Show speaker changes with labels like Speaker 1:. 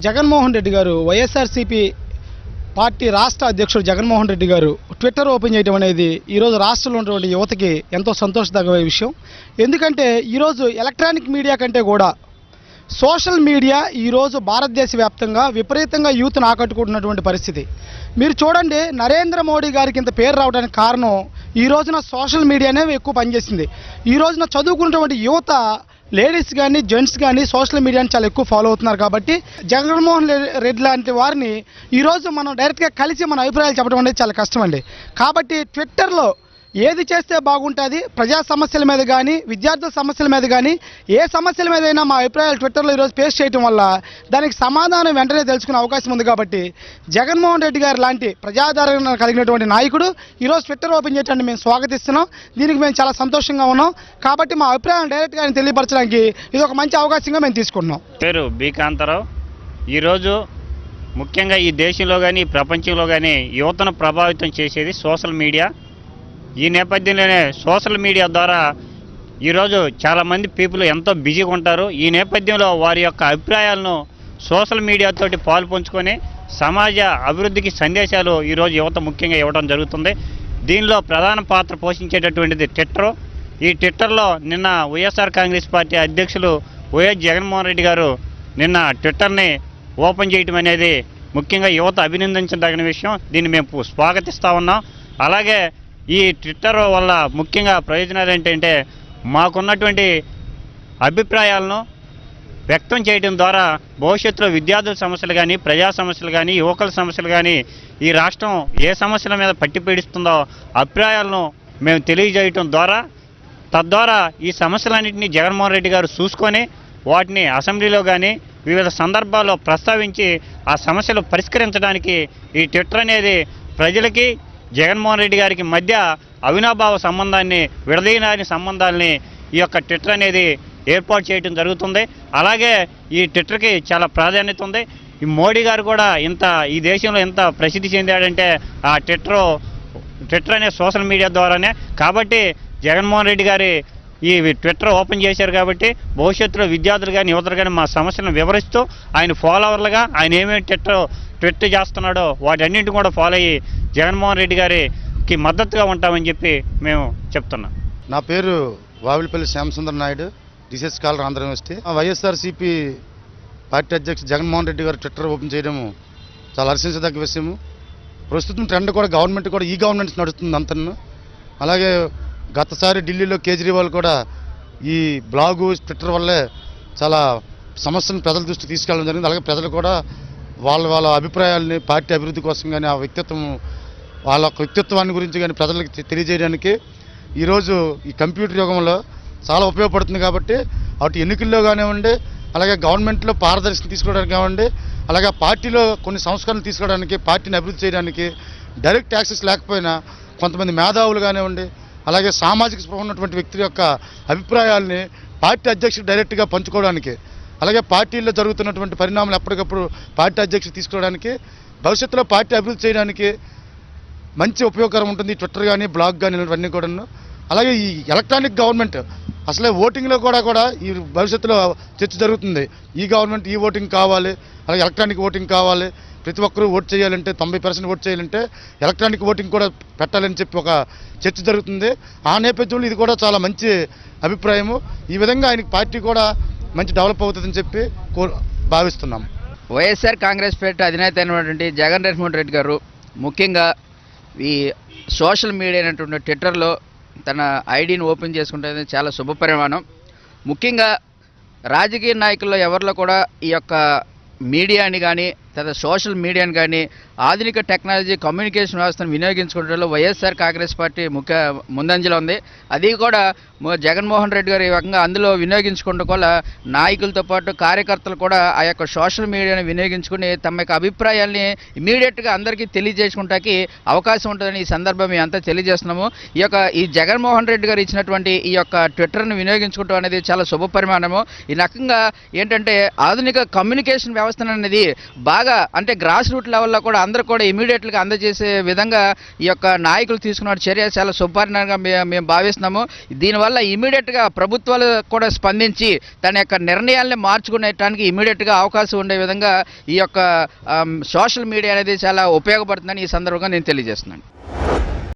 Speaker 1: జగన్మోహన్ రెడ్డి గారు వైఎస్ఆర్సీపీ పార్టీ రాష్ట్ర అధ్యక్షుడు జగన్మోహన్ రెడ్డి గారు ట్విట్టర్ ఓపెన్ చేయడం అనేది ఈరోజు రాష్ట్రంలో ఉన్నటువంటి యువతకి ఎంతో సంతోషదగ్గ విషయం. ఎందుకంటే ఈరోజు ఎలక్ట్రానిక్ మీడియా కంటే కూడా సోషల్ మీడియా ఈరోజు భారతదేశ వ్యాప్తంగా విపరీతంగా యూత్ను ఆకట్టుకుంటున్నటువంటి పరిస్థితి. మీరు చూడండి, నరేంద్ర మోడీ గారికి ఇంత పేరు రావడానికి కారణం ఈ రోజున సోషల్ మీడియానే ఎక్కువ పనిచేసింది. ఈ రోజున చదువుకున్నటువంటి యువత లేడీస్ కానీ జెంట్స్ కానీ సోషల్ మీడియాని చాలా ఎక్కువ ఫాలో అవుతున్నారు. కాబట్టి జగన్మోహన్ రెడ్డి లాంటి వారిని ఈరోజు మనం డైరెక్ట్గా కలిసి మన అభిప్రాయాలు చెప్పడం అనేది చాలా కష్టం అండి. కాబట్టి ట్విట్టర్లో ఏది చేస్తే బాగుంటుంది, ప్రజా సమస్యల మీద కానీ విద్యార్థుల సమస్యల మీద కానీ ఏ సమస్యల మీదైనా మా అభిప్రాయాలు ట్విట్టర్లో ఈరోజు పేస్ట్ చేయడం వల్ల దానికి సమాధానం వెంటనే తెలుసుకునే అవకాశం ఉంది. కాబట్టి జగన్మోహన్ రెడ్డి గారు లాంటి ప్రజాదరణ కలిగినటువంటి నాయకుడు ఈరోజు ట్విట్టర్ ఓపెన్ చేయడానికి మేము స్వాగతిస్తున్నాం. దీనికి మేము చాలా సంతోషంగా ఉన్నాం. కాబట్టి మా అభిప్రాయాలు డైరెక్ట్గా ఆయన తెలియపరచడానికి ఇది ఒక మంచి అవకాశంగా మేము తీసుకుంటున్నాం.
Speaker 2: పేరు బి కాంతారావు. ఈరోజు ముఖ్యంగా ఈ దేశంలో కానీ ప్రపంచంలో కానీ యువతను ప్రభావితం చేసేది సోషల్ మీడియా. ఈ నేపథ్యంలోనే సోషల్ మీడియా ద్వారా ఈరోజు చాలామంది పీపుల్ ఎంతో బిజీగా ఉంటారు. ఈ నేపథ్యంలో వారి యొక్క అభిప్రాయాలను సోషల్ మీడియాతోటి పాలు పంచుకొని సమాజ అభివృద్ధికి సందేశాలు ఈరోజు యువత ముఖ్యంగా ఇవ్వడం జరుగుతుంది. దీనిలో ప్రధాన పాత్ర పోషించేటటువంటిది ట్విట్టర్. ఈ ట్విట్టర్లో నిన్న వైఎస్ఆర్ కాంగ్రెస్ పార్టీ అధ్యక్షులు వైఎస్ జగన్మోహన్ రెడ్డి గారు నిన్న ట్విట్టర్ని ఓపెన్ చేయడం అనేది ముఖ్యంగా యువత అభినందించదగిన విషయం. దీన్ని మేము స్వాగతిస్తూ ఉన్నాం. అలాగే ఈ ట్విట్టర్ వల్ల ముఖ్యంగా ప్రయోజనాలు ఏంటంటే మాకున్నటువంటి అభిప్రాయాలను వ్యక్తం చేయడం ద్వారా భవిష్యత్తులో విద్యార్థుల సమస్యలు కానీ ప్రజా సమస్యలు కానీ యువకుల సమస్యలు కానీ ఈ రాష్ట్రం ఏ సమస్యల మీద పట్టి పీడిస్తుందో అభిప్రాయాలను మేము తెలియజేయటం ద్వారా తద్వారా ఈ సమస్యలన్నింటినీ జగన్మోహన్ రెడ్డి గారు చూసుకొని వాటిని అసెంబ్లీలో కానీ వివిధ సందర్భాల్లో ప్రస్తావించి ఆ సమస్యలు పరిష్కరించడానికి ఈ ట్విట్టర్ అనేది ప్రజలకి జగన్మోహన్ రెడ్డి గారికి మధ్య అవినాభావ సంబంధాన్ని విడదీయని సంబంధాలని ఈ యొక్క ట్విట్టర్ అనేది ఏర్పాటు చేయడం జరుగుతుంది. అలాగే ఈ ట్విట్టర్కి చాలా ప్రాధాన్యత ఉంది. ఈ మోడీ గారు కూడా ఈ దేశంలో ఎంత ప్రసిద్ధి చెందాడంటే ఆ ట్విట్టర్ అనే సోషల్ మీడియా ద్వారానే. కాబట్టి జగన్మోహన్ రెడ్డి గారి ఈ ట్విట్టర్ ఓపెన్ చేశారు కాబట్టి భవిష్యత్తులో విద్యార్థులు కానీ యువతలు కానీ మా సమస్యలను వివరిస్తూ ఆయన ఫాలోవర్లుగా ఆయన ఏమేమి ట్విట్ చేస్తున్నాడో వాటన్నింటిని కూడా ఫాలో అయ్యి జగన్మోహన్ రెడ్డి గారికి మద్దతుగా ఉంటామని చెప్పి మేము చెప్తున్నాం.
Speaker 3: నా పేరు Vavilipalli Shyamasundar Naidu, research scholar, Andhra university. YSRCP party అధ్యక్షుడు జగన్మోహన్ రెడ్డి గారు ట్విట్టర్ ఓపెన్ చేయడము చాలా హర్షించదగ్గ విషయము. ప్రస్తుతం ట్రెండ్ కూడా గవర్నమెంట్ కూడా ఈ గవర్నమెంట్ నడుస్తుంది అంతను. అలాగే గతసారి ఢిల్లీలో కేజ్రీవాల్ కూడా ఈ బ్లాగు ట్విట్టర్ వల్లే చాలా సమస్యలను ప్రజల దృష్టికి తీసుకెళ్ళడం జరిగింది. అలాగే ప్రజలు కూడా వాళ్ళ అభిప్రాయాలని పార్టీ అభివృద్ధి కోసం కానీ ఆ వాళ్ళ వ్యక్తిత్వాన్ని గురించి కానీ ప్రజలకు తెలియజేయడానికి ఈరోజు ఈ కంప్యూటర్ యుగంలో చాలా ఉపయోగపడుతుంది. కాబట్టి అటు ఎన్నికల్లో కానివ్వండి, అలాగే గవర్నమెంట్లో పారదర్శకత తీసుకోవడానికి కానివ్వండి, అలాగే పార్టీలో కొన్ని సంస్కరణలు తీసుకోవడానికి పార్టీని అభివృద్ధి చేయడానికి డైరెక్ట్ యాక్సెస్ లేకపోయినా కొంతమంది మేధావులు కానివ్వండి, అలాగే సామాజిక స్పృహ ఉన్నటువంటి వ్యక్తుల యొక్క అభిప్రాయాల్ని పార్టీ అధ్యక్షుడు డైరెక్ట్గా పంచుకోవడానికి, అలాగే పార్టీల్లో జరుగుతున్నటువంటి పరిణామాలు ఎప్పటికప్పుడు పార్టీ అధ్యక్షుడు తీసుకోవడానికి, భవిష్యత్తులో పార్టీ అభివృద్ధి చేయడానికి మంచి ఉపయోగకరం ఉంటుంది ట్విట్టర్ కానీ బ్లాగ్ కానీ ఇవన్నీ కూడాను. అలాగే ఈ ఎలక్ట్రానిక్ గవర్నమెంట్ అసలే ఓటింగ్లో కూడా ఈ భవిష్యత్తులో చర్చ జరుగుతుంది. ఈ గవర్నమెంట్ ఈ ఓటింగ్ కావాలి, అలాగే ఎలక్ట్రానిక్ ఓటింగ్ కావాలి, ప్రతి ఒక్కరూ ఓటు చేయాలంటే 90% ఓటు చేయాలంటే ఎలక్ట్రానిక్ ఓటింగ్ కూడా పెట్టాలని చెప్పి ఒక చర్చ జరుగుతుంది. ఆ నేపథ్యంలో ఇది కూడా చాలా మంచి అభిప్రాయము. ఈ విధంగా ఆయనకి పార్టీ కూడా మంచి డెవలప్ అవుతుందని చెప్పి భావిస్తున్నాం.
Speaker 4: వైఎస్ఆర్ కాంగ్రెస్ పార్టీ అధినేత అయినటువంటి జగన్మోహన్ రెడ్డి గారు ముఖ్యంగా ఈ సోషల్ మీడియా అయినటువంటి ట్విట్టర్లో తన ఐడిని ఓపెన్ చేసుకుంటే చాలా శుభపరిమాణం. ముఖ్యంగా రాజకీయ నాయకుల్లో ఎవరిలో కూడా ఈ యొక్క మీడియాని కానీ తర్వాత సోషల్ మీడియాని కానీ ఆధునిక టెక్నాలజీ కమ్యూనికేషన్ వ్యవస్థను వినియోగించుకోవడంలో వైఎస్ఆర్ కాంగ్రెస్ పార్టీ ముందంజలో ఉంది. అది కూడా జగన్మోహన్ రెడ్డి గారు ఈ రకంగా అందులో వినియోగించుకోవడం వల్ల నాయకులతో పాటు కార్యకర్తలు కూడా ఆ యొక్క సోషల్ మీడియాని వినియోగించుకుని తమ యొక్క అభిప్రాయాల్ని ఇమీడియట్గా అందరికీ తెలియజేసుకుంటానికి అవకాశం ఉంటుందని ఈ సందర్భం మేము అంతా తెలియజేస్తున్నాము. ఈ జగన్మోహన్ రెడ్డి గారు ఇచ్చినటువంటి ఈ యొక్క ట్విట్టర్ని వినియోగించుకోవడం అనేది చాలా శుభపరిమాణము. ఈ రకంగా ఏంటంటే ఆధునిక కమ్యూనికేషన్ వ్యవస్థ అనేది బాగా బాగా అంటే గ్రాస్ రూట్ లెవెల్లో కూడా అందరూ కూడా ఇమీడియట్గా అందజేసే విధంగా ఈ యొక్క నాయకులు తీసుకున్న చర్య చాలా సుపరిణంగా మేము భావిస్తున్నాము. దీనివల్ల ఇమీడియట్గా ప్రభుత్వాలు కూడా స్పందించి తన యొక్క నిర్ణయాల్ని మార్చుకునేటానికి ఇమీడియట్గా అవకాశం ఉండే విధంగా ఈ యొక్క సోషల్ మీడియా అనేది చాలా ఉపయోగపడుతుందని ఈ సందర్భంగా నేను తెలియజేస్తున్నాను.